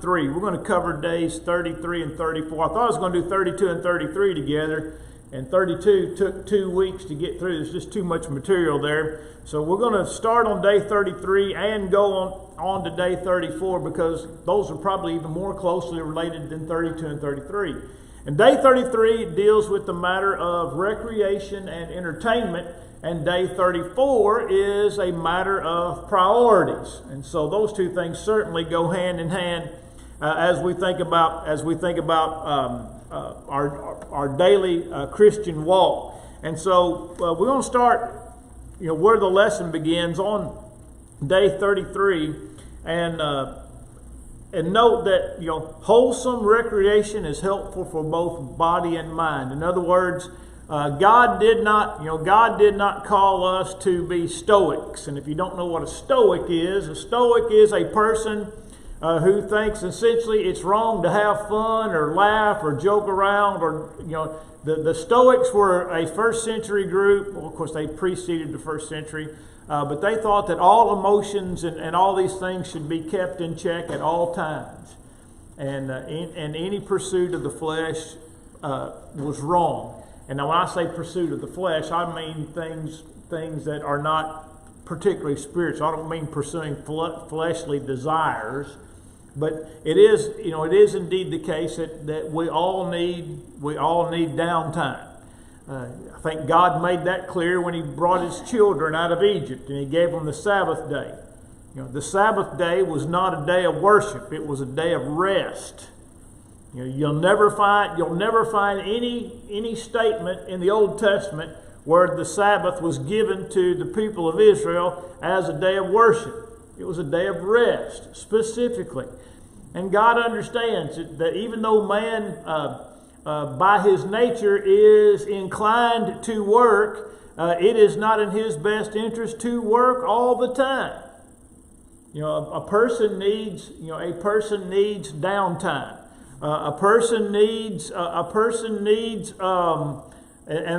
33. We're going to cover days 33 and 34. I thought I was going to do 32 and 33 together, and 32 took 2 weeks to get through. There's just too much material there. So we're going to start on day 33 and go on to day 34, because those are probably even more closely related than 32 and 33. And day 33 deals with the matter of recreation and entertainment, and day 34 is a matter of priorities. And so those two things certainly go hand in hand as we think about our daily Christian walk. And so we're going to start, where the lesson begins on day 33, and note that wholesome recreation is helpful for both body and mind. In other words, God did not call us to be stoics. And if you don't know what a stoic is a person who thinks essentially it's wrong to have fun or laugh or joke around, or the Stoics were a first century group. Well, of course, they preceded the first century, but they thought that all emotions and all these things should be kept in check at all times, and any pursuit of the flesh was wrong. And now when I say pursuit of the flesh, I mean things that are not particularly spiritual. I don't mean pursuing fleshly desires, but it is indeed the case that we all need downtime. I think God made that clear when He brought His children out of Egypt, and He gave them the Sabbath day. The Sabbath day was not a day of worship; it was a day of rest. You'll never find any statement in the Old Testament where the Sabbath was given to the people of Israel as a day of worship. It was a day of rest, specifically. And God understands that even though man, by his nature, is inclined to work, it is not in his best interest to work all the time. A person needs downtime. A person needs, and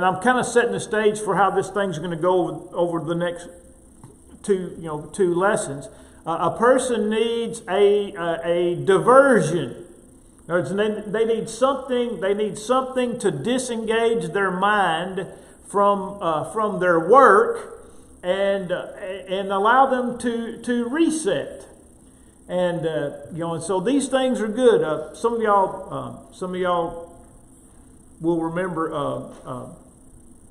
I'm kind of setting the stage for how this thing's going to go over the next two lessons. A person needs a diversion. In other words, they need something to disengage their mind from their work and allow them to reset. And and so these things are good. Some of y'all will remember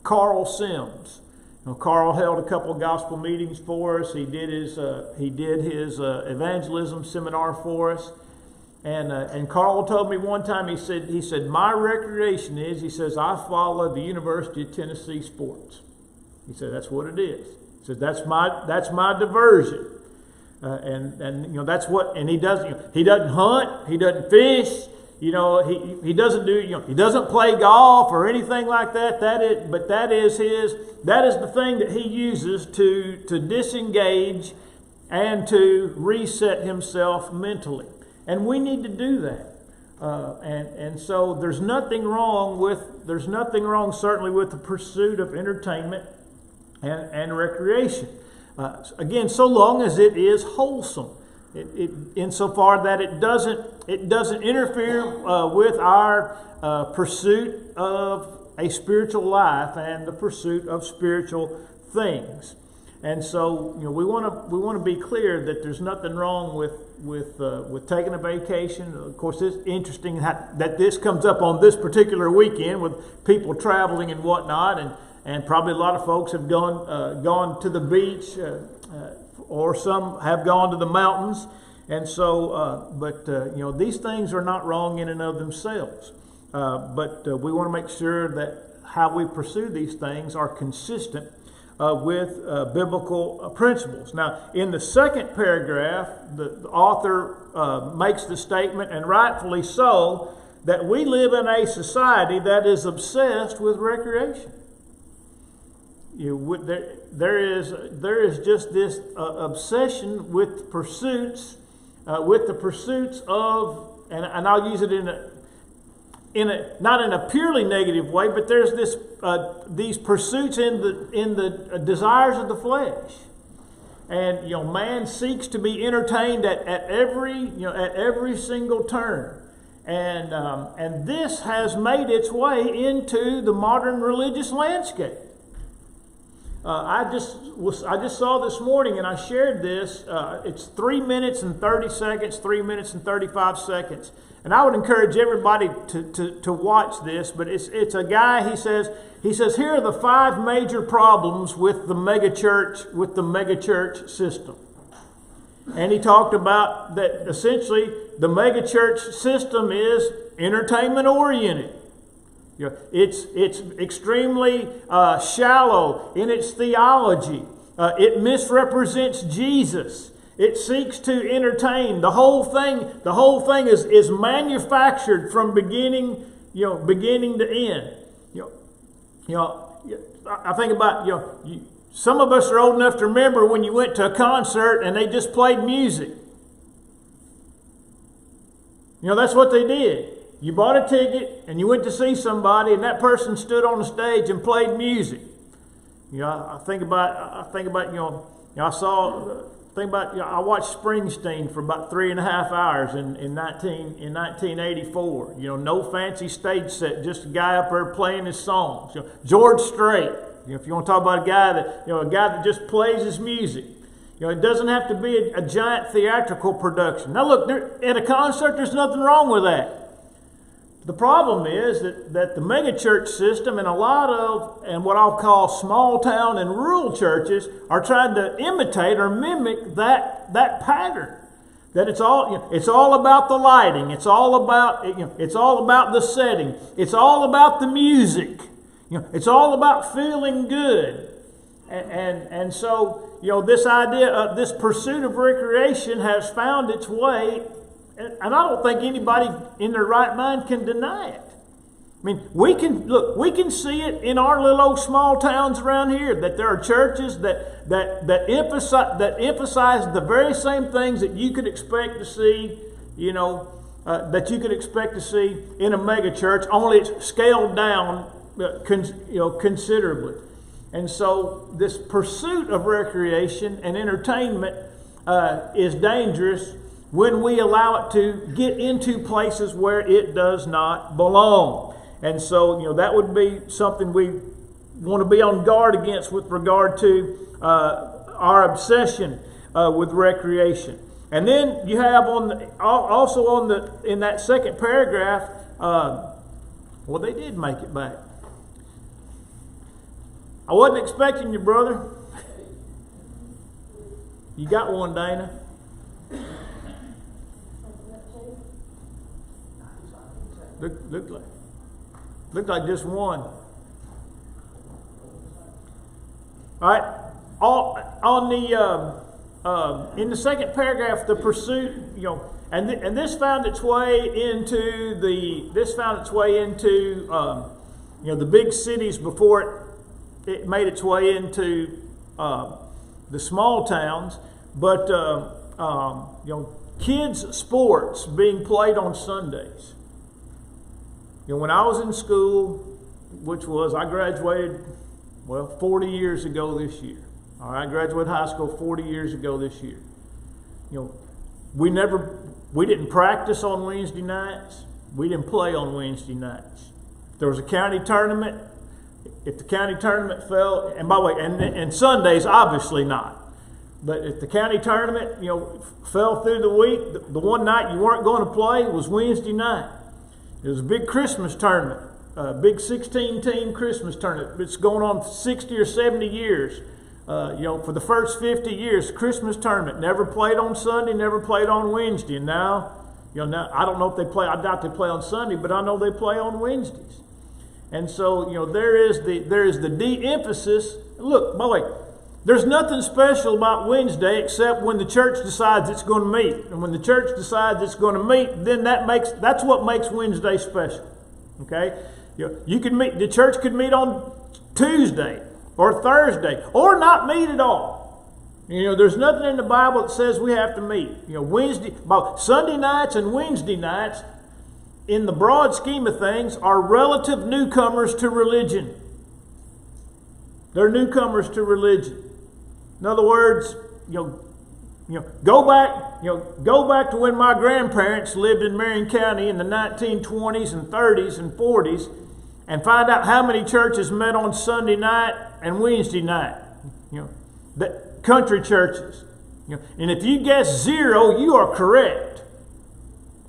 Carl Sims. Carl held a couple of gospel meetings for us. He did his evangelism seminar for us. And Carl told me one time, he said my recreation is, he says, I follow the University of Tennessee sports. He said that's what it is. He said that's my diversion. And that's what, and he doesn't hunt, he doesn't fish, he doesn't play golf or anything like that. That is the thing that he uses to disengage and to reset himself mentally. And we need to do that. And so there's nothing wrong certainly with the pursuit of entertainment and recreation. Again, so long as it is wholesome, insofar that it doesn't interfere with our pursuit of a spiritual life and the pursuit of spiritual things. And so, we want to be clear that there's nothing wrong with taking a vacation. Of course, it's interesting that this comes up on this particular weekend with people traveling and whatnot, and probably a lot of folks have gone to the beach, or some have gone to the mountains. And so, these things are not wrong in and of themselves. But we want to make sure that how we pursue these things are consistent with biblical principles. Now, in the second paragraph, the author makes the statement, and rightfully so, that we live in a society that is obsessed with recreation. There is just this obsession with the pursuits of, and I'll use it not in a purely negative way, but there's these pursuits in the desires of the flesh. And man seeks to be entertained at every single turn. And this has made its way into the modern religious landscape. I just saw this morning, and I shared this. It's 3 minutes and 30 seconds, 3 minutes and 35 seconds. And I would encourage everybody to watch this. But it's a guy. He says here are the 5 major problems with the megachurch system. And he talked about that essentially the megachurch system is entertainment oriented. It's extremely shallow in its theology. It misrepresents Jesus. It seeks to entertain. The whole thing is manufactured from beginning to end. I think about some of us are old enough to remember when you went to a concert and they just played music. That's what they did. You bought a ticket and you went to see somebody, and that person stood on the stage and played music. I watched Springsteen for about 3.5 hours in 1984. No fancy stage set, just a guy up there playing his songs. George Strait. If you want to talk about a guy that just plays his music. It doesn't have to be a giant theatrical production. Now look, at a concert, there's nothing wrong with that. The problem is that the megachurch system and a lot of, and what I'll call small town and rural churches, are trying to imitate or mimic that pattern. That it's all about the lighting. It's all about the setting. It's all about the music. It's all about feeling good. And so this idea of this pursuit of recreation has found its way. And I don't think anybody in their right mind can deny it. I mean, we can see it in our little old small towns around here, that there are churches that emphasize the very same things that you could expect to see, in a mega church, only it's scaled down, considerably. And so this pursuit of recreation and entertainment is dangerous when we allow it to get into places where it does not belong. And so, that would be something we want to be on guard against with regard to our obsession with recreation. And then you have in that second paragraph, they did make it back. I wasn't expecting you, brother. You got one, Dana. Looked like just one. All right. In the second paragraph, the pursuit, and this found its way into the big cities before it made its way into the small towns. But kids' sports being played on Sundays. When I was in school, I graduated, 40 years ago this year. All right, I graduated high school 40 years ago this year. We didn't practice on Wednesday nights. We didn't play on Wednesday nights. If there was a county tournament, if the county tournament fell, and by the way, and Sundays, obviously not. But if the county tournament, fell through the week, the one night you weren't going to play was Wednesday night. It was a big Christmas tournament, a big 16-team Christmas tournament. It's going on 60 or 70 years. For the first 50 years, Christmas tournament. Never played on Sunday, never played on Wednesday. And now I don't know if they play. I doubt they play on Sunday, but I know they play on Wednesdays. And so there is the de-emphasis. Look, by the way, there's nothing special about Wednesday except when the church decides it's going to meet. And when the church decides it's going to meet, then that's what makes Wednesday special. Okay? The church could meet on Tuesday or Thursday or not meet at all. There's nothing in the Bible that says we have to meet. Sunday nights and Wednesday nights, in the broad scheme of things, are relative newcomers to religion. They're newcomers to religion. In other words, go back to when my grandparents lived in Marion County in the 1920s and 30s and 40s, and find out how many churches met on Sunday night and Wednesday night. The country churches. And if you guess 0, you are correct.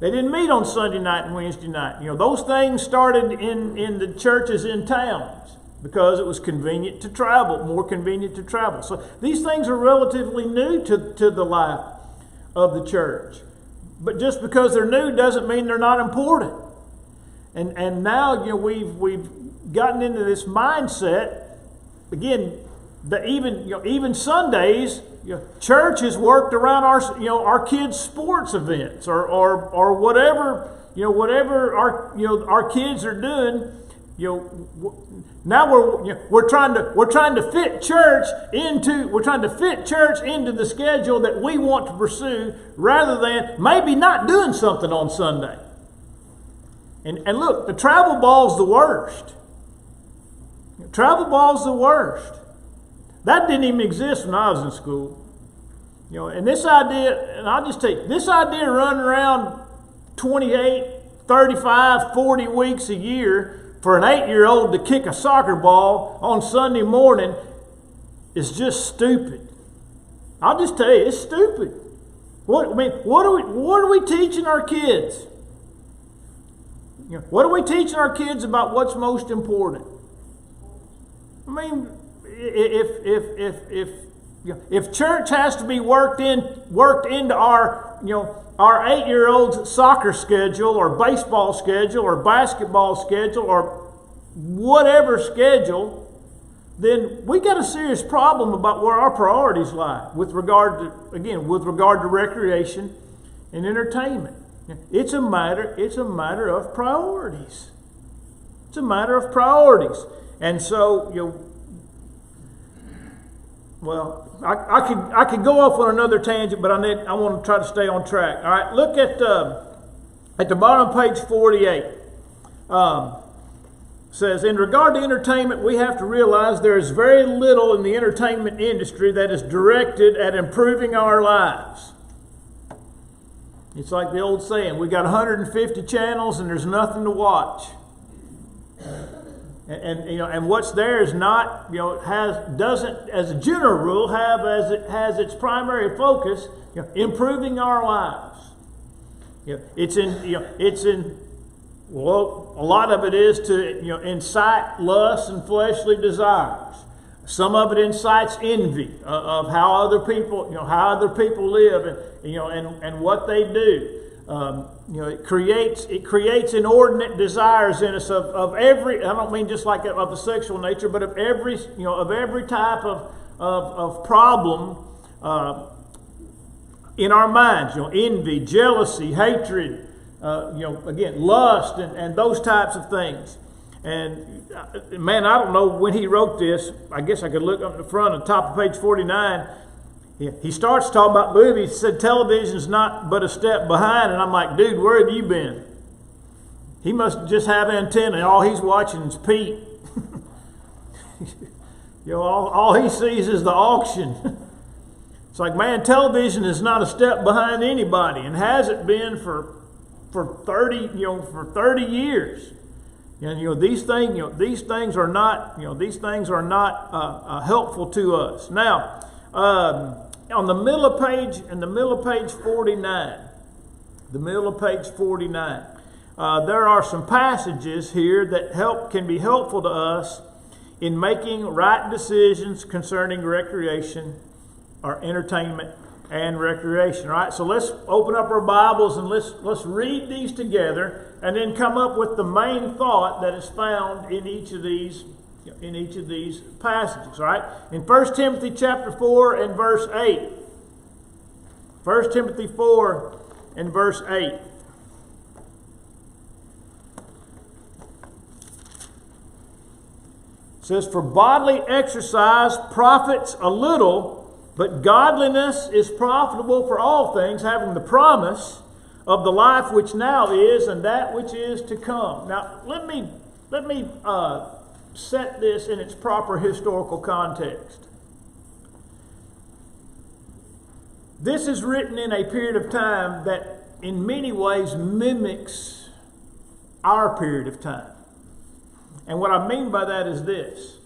They didn't meet on Sunday night and Wednesday night. Those things started in the churches in towns because it was convenient to travel, more convenient to travel. So these things are relatively new to the life of the church. But just because they're new doesn't mean they're not important. And now we've gotten into this mindset again that even Sundays, church is worked around our kids' sports events or whatever our kids are doing. Now we're trying to fit church into the schedule that we want to pursue, rather than maybe not doing something on Sunday. And look, the travel ball's the worst. Travel ball's the worst. That didn't even exist when I was in school. And this idea, and I'll just take this idea of running around 28, 35, 40 weeks a year for an 8-year-old to kick a soccer ball on Sunday morning is just stupid. I'll just tell you, it's stupid. What are we teaching our kids? What are we teaching our kids about what's most important? I mean, if church has to be worked into our 8-year-old's soccer schedule or baseball schedule or basketball schedule or whatever schedule, then we got a serious problem about where our priorities lie with regard to recreation and entertainment. It's a matter of priorities. It's a matter of priorities. And so, I could go off on another tangent, but I want to try to stay on track. All right, look at the bottom of page 48. Says, in regard to entertainment, we have to realize there is very little in the entertainment industry that is directed at improving our lives. It's like the old saying, we got 150 channels and there's nothing to watch. And what's there is not, doesn't, as a general rule, have as it has its primary focus, improving our lives. A lot of it is to, incite lust and fleshly desires. Some of it incites envy of how other people live and what they do. It creates inordinate desires in us of every. I don't mean just like of a sexual nature, but of every type of problem in our minds. Envy, jealousy, hatred. Again, lust and those types of things. And man, I don't know when he wrote this. I guess I could look up the front on the top of page 49. He starts talking about movies. He said television's not but a step behind. And I'm like, dude, where have you been? He must just have antenna. All he's watching is Pete. All he sees is the auction. It's like, man, television is not a step behind anybody, and hasn't been for 30 years. And these things are not helpful to us. Now, on the middle of page 49, there are some passages here that can be helpful to us in making right decisions concerning recreation or entertainment and recreation. All right, so let's open up our Bibles and let's read these together, and then come up with the main thought that is found in each of these passages. All right, in 1 Timothy chapter 4 and verse 8. 1 Timothy 4 and verse 8. It says, "For bodily exercise profits a little, but godliness is profitable for all things, having the promise of the life which now is and that which is to come." Now, let me set this in its proper historical context. this is written in a period of time that in many ways mimics our period of time. And what I mean by that is this.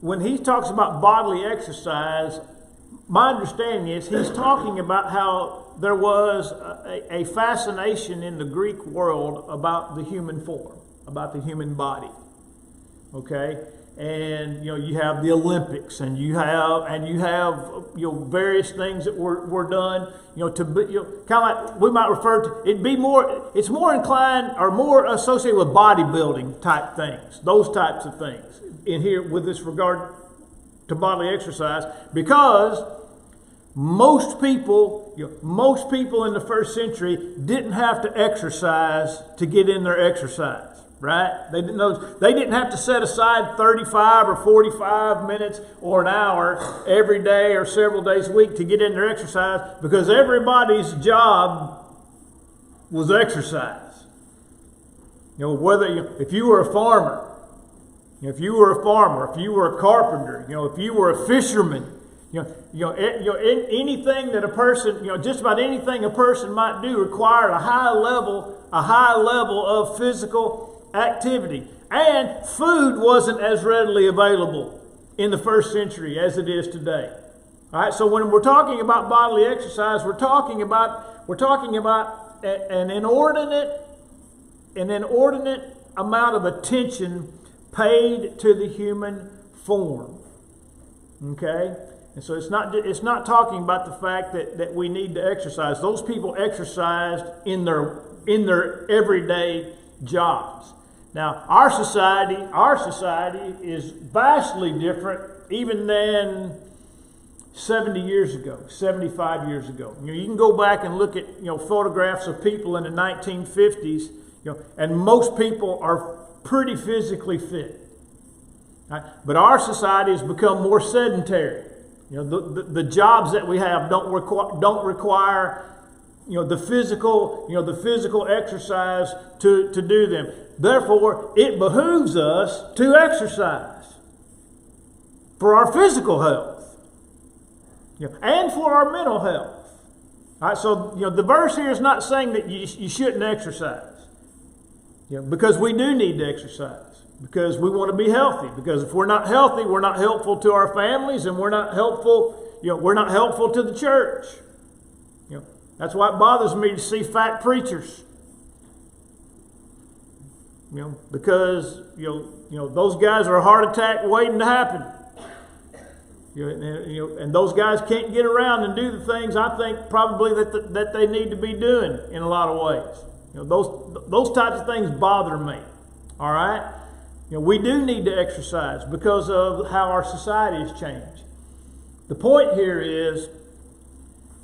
When he talks about bodily exercise, my understanding is he's talking about how there was a fascination in the Greek world about the human form, about the human body. Okay? And you have the Olympics, and you have various things that were done to be, kind of like we might refer to it's more inclined or more associated with bodybuilding type things, those types of things in here with this regard to bodily exercise, because most people in the first century didn't have to exercise to get in their exercise. Right? They didn't have to set aside 35 or 45 minutes or an hour every day or several days a week to get in their exercise, because everybody's job was exercise. If you were a farmer, if you were a carpenter, if you were a fisherman, anything that a person, just about anything a person might do required a high level of physical activity. And food wasn't as readily available in the first century as it is today. All right, so when we're talking about bodily exercise, we're talking about an inordinate amount of attention paid to the human form. Okay? And so it's not talking about the fact that we need to exercise. Those people exercised in their everyday jobs. Now, our society is vastly different even than 70 years ago, 75 years ago. You can go back and look at photographs of people in the 1950s, and most people are pretty physically fit. Right? But our society has become more sedentary. The jobs that we have don't require the physical exercise to do them. Therefore, it behooves us to exercise for our physical health, and for our mental health. All right, so the verse here is not saying that you shouldn't exercise, because we do need to exercise, because we want to be healthy. Because if we're not healthy, we're not helpful to our families, and we're not helpful to the church. That's why it bothers me to see fat preachers. Because those guys are a heart attack waiting to happen. And those guys can't get around and do the things I think probably that they need to be doing in a lot of ways. Those types of things bother me. All right, we do need to exercise because of how our society has changed. The point here is,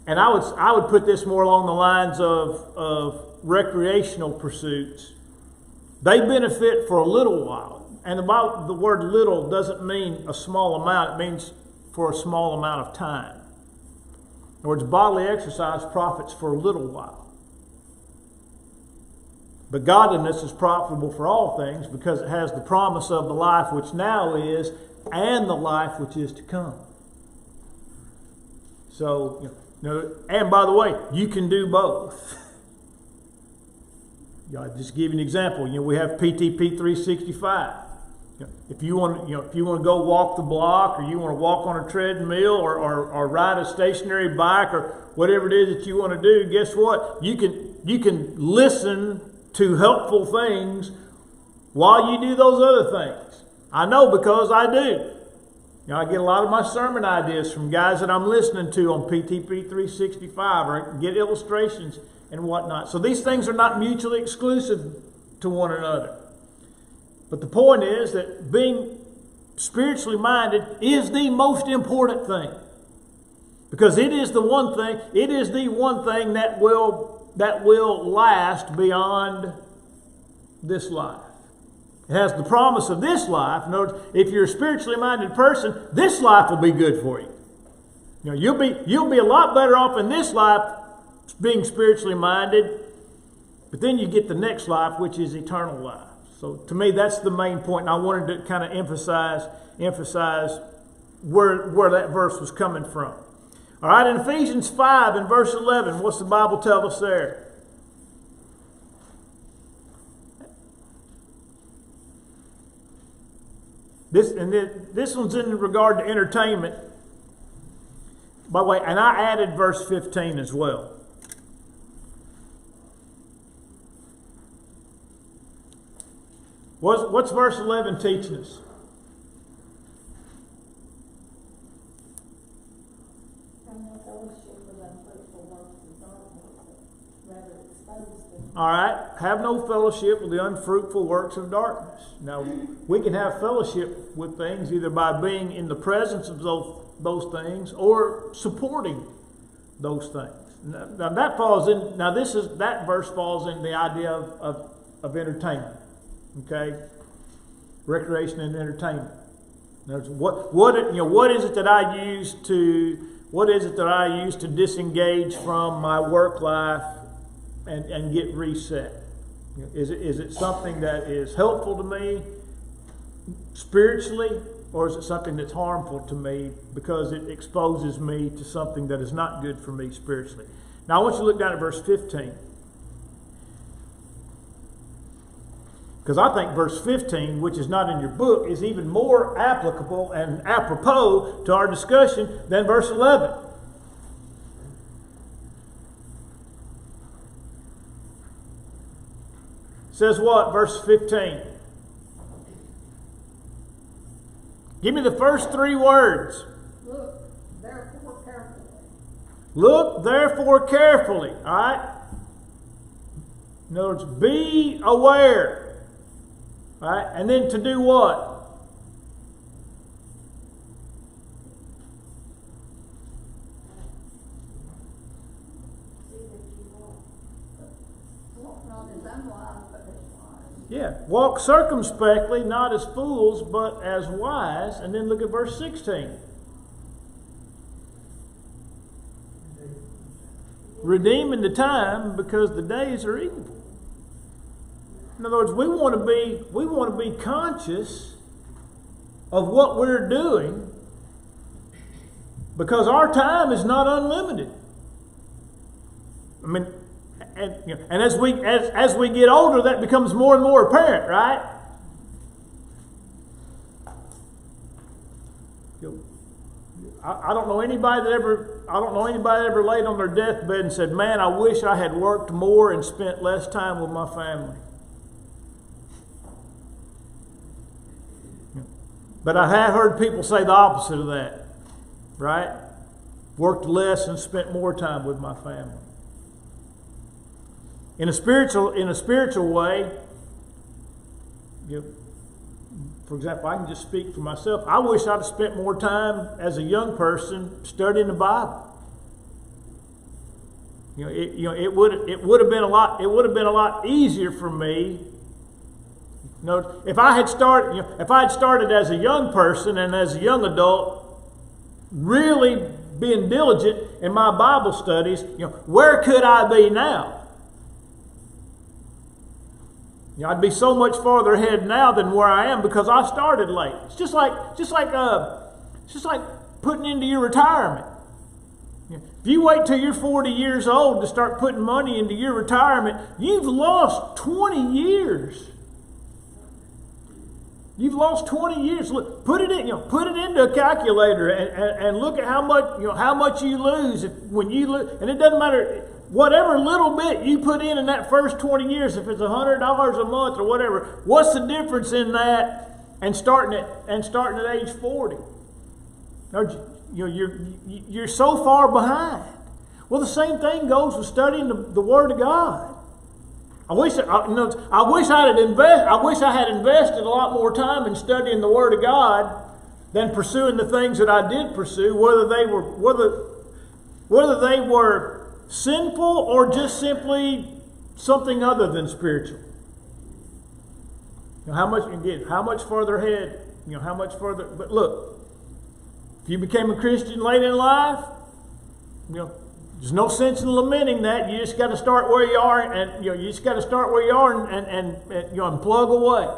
and I would put this more along the lines of recreational pursuits. They benefit for a little while. And the word little doesn't mean a small amount. It means for a small amount of time. In other words, bodily exercise profits for a little while. But godliness is profitable for all things, because it has the promise of the life which now is and the life which is to come. So, and by the way, you can do both. I'll just give you an example. We have PTP 365. If you want to go walk the block, or you want to walk on a treadmill, or ride a stationary bike, or whatever it is that you want to do, guess what? You can listen to helpful things while you do those other things. I know, because I do. I get a lot of my sermon ideas from guys that I'm listening to on PTP 365, or get illustrations and whatnot. So these things are not mutually exclusive to one another. But the point is that being spiritually minded is the most important thing, because it is the one thing that will last beyond this life. It has the promise of this life. In other words, if you're a spiritually minded person, this life will be good for you. You'll be a lot better off in this life being spiritually minded, but then you get the next life, which is eternal life. So to me, that's the main point, and I wanted to kind of emphasize where that verse was coming from. All right, in Ephesians 5 and verse 11, what's the Bible tell us there? This one's in regard to entertainment. By the way, and I added verse 15 as well. What's verse 11 teaching us? All right, have no fellowship with the unfruitful works of darkness. Now, we can have fellowship with things either by being in the presence of those things or supporting those things. Now that falls in. Now that verse falls in the idea of entertainment. Okay, recreation and entertainment. What is it that I use to disengage from my work life and get reset? Is it something that is helpful to me spiritually, or is it something that's harmful to me because it exposes me to something that is not good for me spiritually? Now I want you to look down at verse 15. Because I think verse 15, which is not in your book, is even more applicable and apropos to our discussion than verse 11. Says what? Verse 15. Give me the first three words. Look, therefore, carefully. Look, therefore, carefully. All right? In other words, be aware. All right? And then to do what? Yeah, walk circumspectly, not as fools, but as wise. And then look at verse 16. Redeeming the time because the days are evil. In other words, we want to be conscious of what we're doing because our time is not unlimited. I mean, and as we get older, that becomes more and more apparent, right? I don't know anybody that ever laid on their deathbed and said, "Man, I wish I had worked more and spent less time with my family." But I have heard people say the opposite of that, right? Worked less and spent more time with my family. In a spiritual way, for example, I can just speak for myself. I wish I'd have spent more time as a young person studying the Bible. It would have been a lot easier for me. If I had started as a young person and as a young adult, really being diligent in my Bible studies, where could I be now? I'd be so much farther ahead now than where I am because I started late. It's just like putting into your retirement. If you wait till you're 40 years old to start putting money into your retirement, you've lost 20 years. You've lost 20 years. Look, put it into a calculator and look at how much you lose when you lose. And it doesn't matter. Whatever little bit you put in that first 20 years, if it's $100 a month or whatever, what's the difference in that and starting at age 40? You're so far behind. Well, the same thing goes with studying the Word of God. I wish I had invested a lot more time in studying the Word of God than pursuing the things that I did pursue, whether they were sinful or just simply something other than spiritual. How much further ahead? But look, if you became a Christian late in life, there's no sense in lamenting that. You just got to start where you are, and and plug away.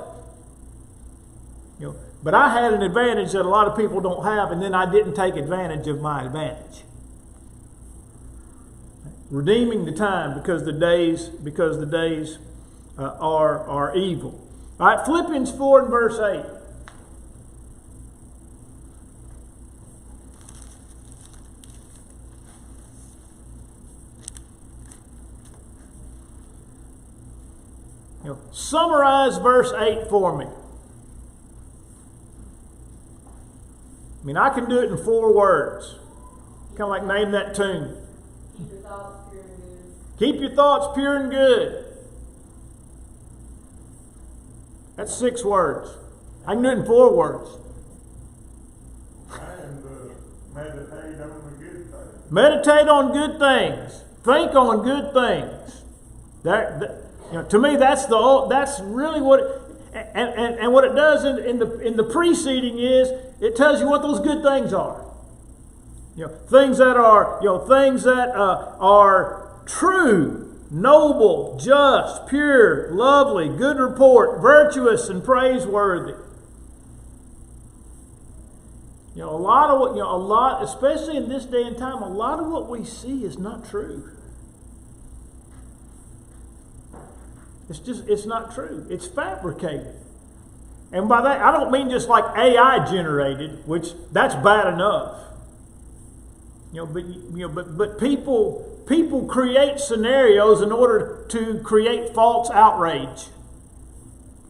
But I had an advantage that a lot of people don't have, and then I didn't take advantage of my advantage. redeeming the time because the days are evil. All right, Philippians 4 and verse 8. Summarize verse 8 for me. I mean, I can do it in 4 words. Kind of like name that tune. Keep your thoughts pure and good. Keep your thoughts pure and good. That's 6 words. I can do it in 4 words. And meditate on the good things. Meditate on good things. Think on good things. To me, that's really what. And what it does in the preceding is it tells you what those good things are. Things that are true, noble, just, pure, lovely, good report, virtuous, and praiseworthy. A lot, especially in this day and time, a lot of what we see is not true. It's not true. It's fabricated. And by that, I don't mean just like AI generated, which that's bad enough. But people create scenarios in order to create false outrage.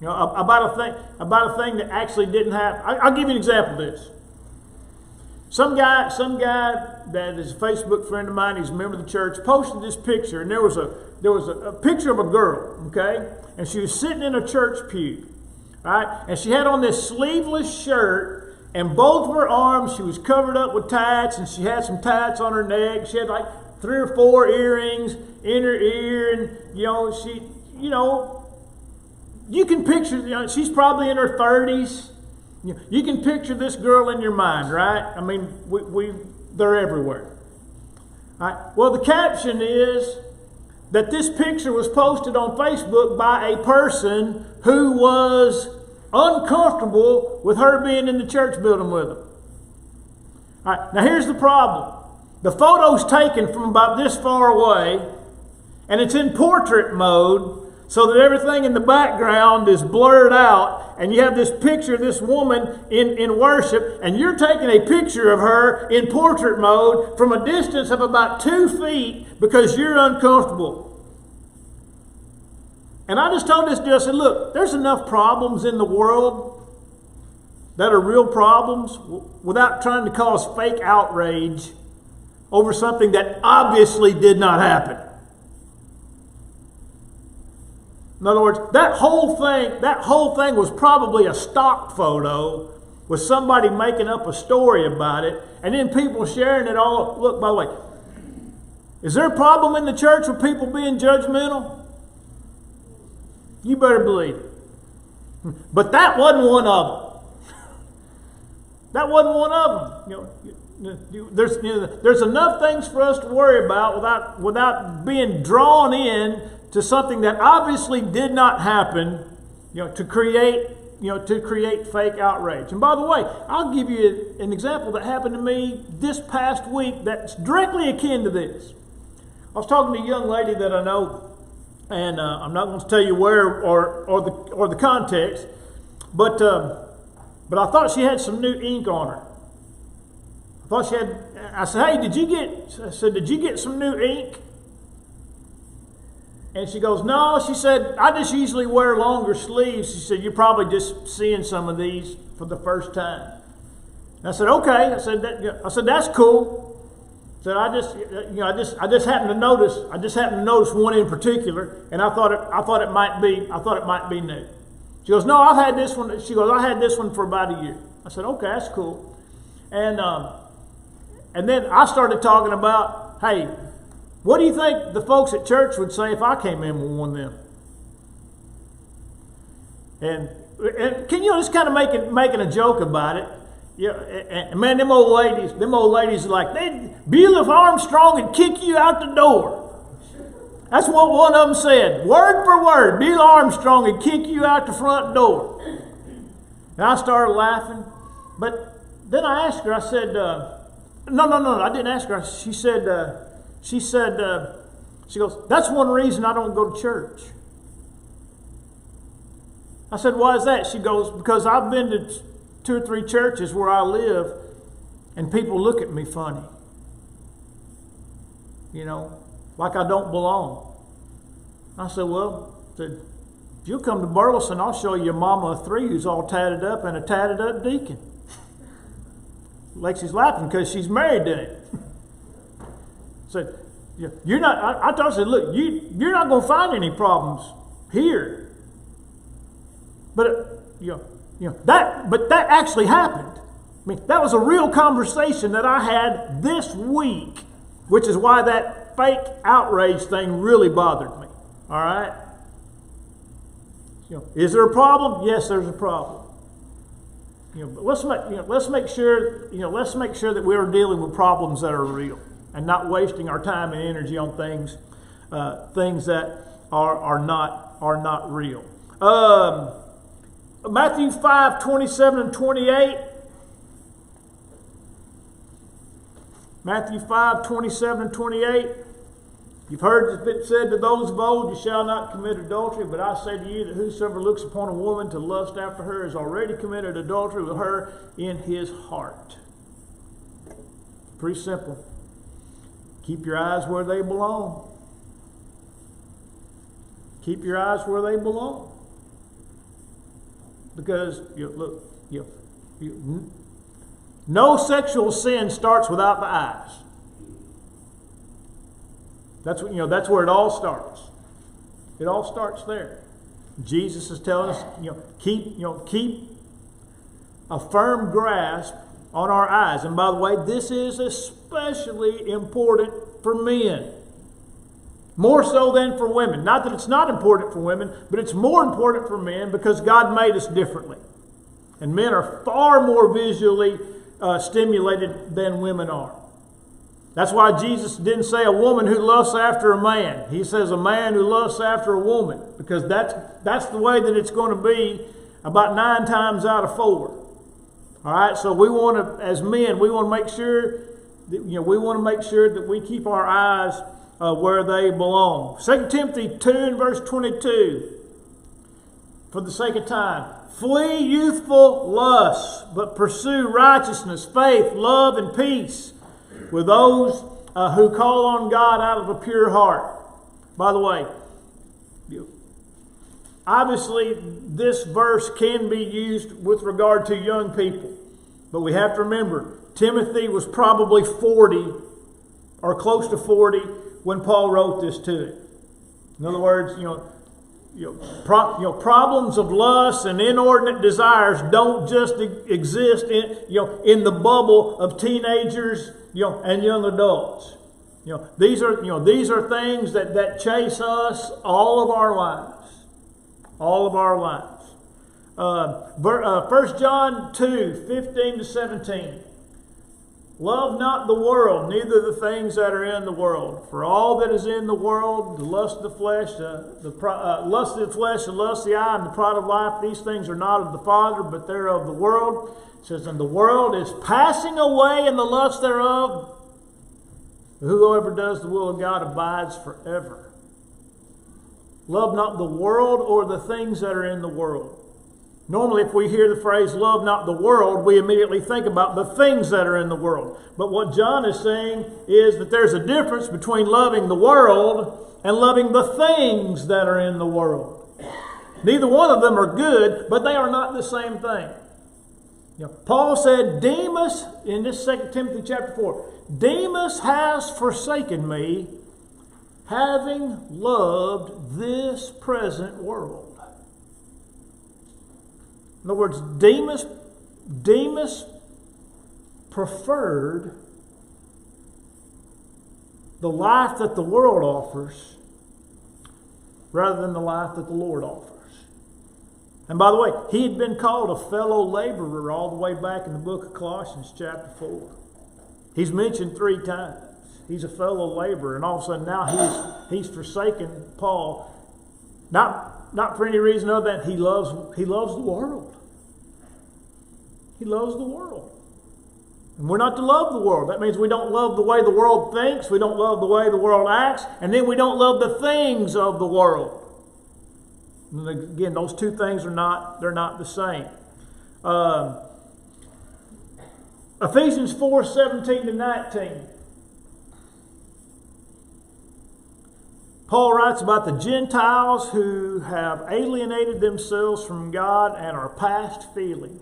About a thing that actually didn't happen. I'll give you an example of this. Some guy that is a Facebook friend of mine, he's a member of the church, posted this picture, and there was a picture of a girl, okay? And she was sitting in a church pew, right? And she had on this sleeveless shirt, and both of her arms, she was covered up with tats, and she had some tats on her neck. She had like 3 or 4 earrings in her ear, and you can picture, she's probably in her 30s. You can picture this girl in your mind, right? I mean, they're everywhere. All right. Well, the caption is that this picture was posted on Facebook by a person who was uncomfortable with her being in the church building with them. All right. Now, here's the problem. The photo's taken from about this far away, and it's in portrait mode, so that everything in the background is blurred out, and you have this picture of this woman in worship, and you're taking a picture of her in portrait mode from a distance of about 2 feet because you're uncomfortable. And I just told this dude, I said, look, there's enough problems in the world that are real problems without trying to cause fake outrage over something that obviously did not happen. In other words, that whole thing was probably a stock photo with somebody making up a story about it, and then people sharing it all. Look, by the way, is there a problem in the church with people being judgmental? You better believe it. But that wasn't one of them. That wasn't one of them. There's enough things for us to worry about without being drawn in to something that obviously did not happen, to create fake outrage. And by the way, I'll give you an example that happened to me this past week that's directly akin to this. I was talking to a young lady that I know, and I'm not going to tell you where or the context, but I thought she had some new ink on her. I said, hey, did you get some new ink? And she goes, no. She said, I just usually wear longer sleeves. She said, you're probably just seeing some of these for the first time. And I said, okay. I said, that's cool. I said, I just happened to notice one in particular, and I thought it might be new. She goes, no, I've had this one. She goes, I had this one for about a year. I said, okay, that's cool. And then I started talking about, hey, what do you think the folks at church would say if I came in with one of them? And can you just kind of making a joke about it? Yeah, and man, them old ladies are like, Beulah Armstrong would kick you out the door. That's what one of them said, word for word. Beulah Armstrong would kick you out the front door. And I started laughing, but then I asked her. I said, no, I didn't ask her. She said, She goes, that's one reason I don't go to church. I said, why is that? She goes, because I've been to 2 or 3 churches where I live and people look at me funny. You know, like I don't belong. I said, well, if you'll come to Burleson, I'll show you a mama of 3 who's all tatted up and a tatted up deacon. Lexi's laughing because she's married to him. Said, you're not. I told her, I said, look, you're not going to find any problems here. But that actually happened. I mean, that was a real conversation that I had this week, which is why that fake outrage thing really bothered me. All right. Is there a problem? Yes, there's a problem. But let's make sure that we are dealing with problems that are real and not wasting our time and energy on things that are not real. Matthew 5:27 and 28. Matthew 5:27 and 28. You've heard it said to those of old, you shall not commit adultery, but I say to you that whosoever looks upon a woman to lust after her has already committed adultery with her in his heart. Pretty simple. Keep your eyes where they belong. Keep your eyes where they belong. Because, no sexual sin starts without the eyes. That's where it all starts. It all starts there. Jesus is telling us, keep a firm grasp on our eyes. And by the way, this is especially important for men. More so than for women. Not that it's not important for women, but it's more important for men because God made us differently. And men are far more visually stimulated than women are. That's why Jesus didn't say a woman who lusts after a man. He says a man who lusts after a woman, because that's the way that it's going to be about 9 times out of 4. All right, so we want to, as men, we want to make sure that we keep our eyes where they belong. 2 Timothy 2 and verse 22. For the sake of time, flee youthful lusts, but pursue righteousness, faith, love, and peace with those who call on God out of a pure heart. By the way, obviously this verse can be used with regard to young people. But we have to remember, Timothy was probably 40 or close to 40 when Paul wrote this to him. In other words, problems of lust and inordinate desires don't just exist in the bubble of teenagers and young adults. These are things that chase us all of our lives. All of our lives. 1 John 2, 15 to 17. Love not the world, neither the things that are in the world. For all that is in the world, the lust of the flesh, the lust of the lust of the eye, and the pride of life, these things are not of the Father, but they're of the world. It says, and the world is passing away in the lust thereof. Whoever does the will of God abides forever. Love not the world or the things that are in the world. Normally, if we hear the phrase, love not the world, we immediately think about the things that are in the world. But what John is saying is that there's a difference between loving the world and loving the things that are in the world. Neither one of them are good, but they are not the same thing. Paul said, Demas, in this 2 Timothy chapter 4, Demas has forsaken me, having loved this present world. In other words, Demas preferred the life that the world offers rather than the life that the Lord offers. And by the way, he had been called a fellow laborer all the way back in the book of Colossians chapter 4. He's mentioned 3 times. He's a fellow laborer, and all of a sudden now he's forsaken Paul. Not for any reason other than he loves the world. He loves the world. And we're not to love the world. That means we don't love the way the world thinks. We don't love the way the world acts. And then we don't love the things of the world. And again, those two things they're not the same. Ephesians 4:17-19. Paul writes about the Gentiles who have alienated themselves from God and are past feeling.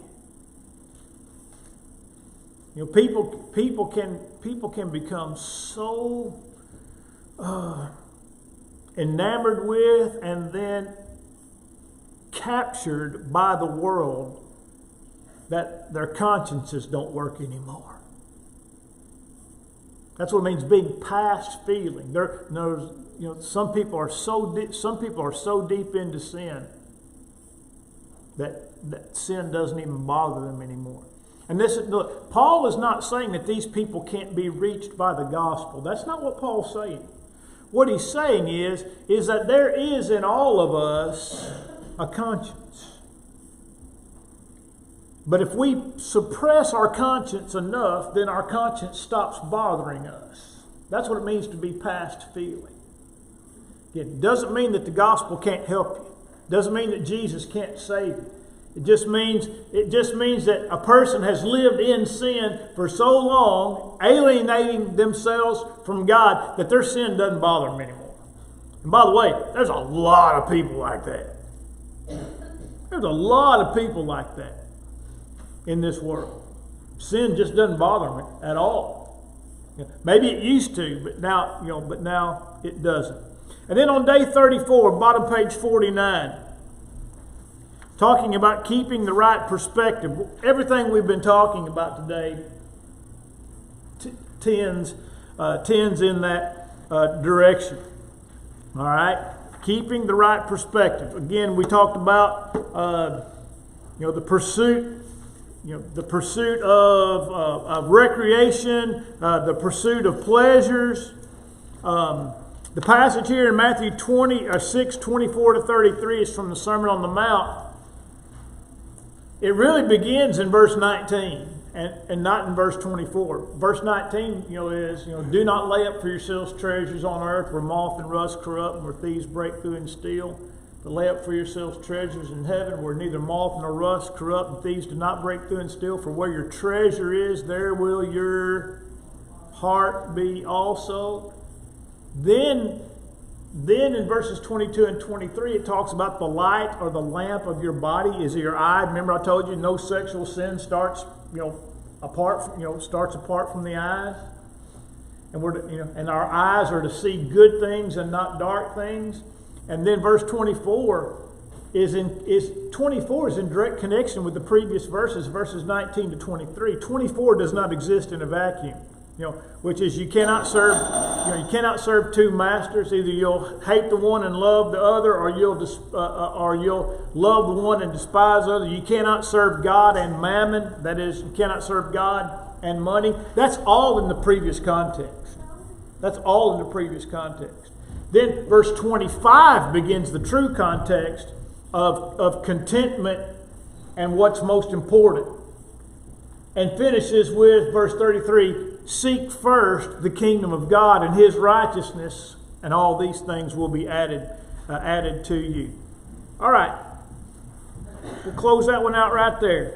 You know, people can become so enamored with and then captured by the world that their consciences don't work anymore. That's what it means being past feeling. Some people are so deep into sin that sin doesn't even bother them anymore. And look, Paul is not saying that these people can't be reached by the gospel. That's not what Paul's saying. What he's saying is that there is in all of us a conscience. But if we suppress our conscience enough, then our conscience stops bothering us. That's what it means to be past feeling. It doesn't mean that the gospel can't help you. It doesn't mean that Jesus can't save you. It just means that a person has lived in sin for so long, alienating themselves from God, that their sin doesn't bother them anymore. And by the way, there's a lot of people like that. There's a lot of people like that in this world. Sin just doesn't bother them at all. Maybe it used to, but now it doesn't. And then on day 34, bottom page 49, talking about keeping the right perspective. Everything we've been talking about today tends in that direction. All right, keeping the right perspective. Again, we talked about the pursuit. The pursuit of recreation, the pursuit of pleasures. The passage here in Matthew 6:24-33 is from the Sermon on the Mount. It really begins in verse 19 and not in verse 24. Verse 19, is do not lay up for yourselves treasures on earth where moth and rust corrupt and where thieves break through and steal. But lay up for yourselves treasures in heaven where neither moth nor rust corrupt and thieves do not break through and steal. For where your treasure is, there will your heart be also. Then in verses 22 and 23, it talks about the light or the lamp of your body is your eye. Remember, I told you no sexual sin starts apart from the eyes, and our eyes are to see good things and not dark things. And then verse 24 is in direct connection with the previous verses 19 to 23. 24 does not exist in a vacuum. Which is you cannot serve two masters. Either you'll hate the one and love the other, or you'll love the one and despise the other. You cannot serve God and mammon. That is, you cannot serve God and money. That's all in the previous context. Then verse 25 begins the true context of contentment and what's most important, and finishes with verse 33. Seek first the kingdom of God and His righteousness, and all these things will be added to you. All right. We'll close that one out right there.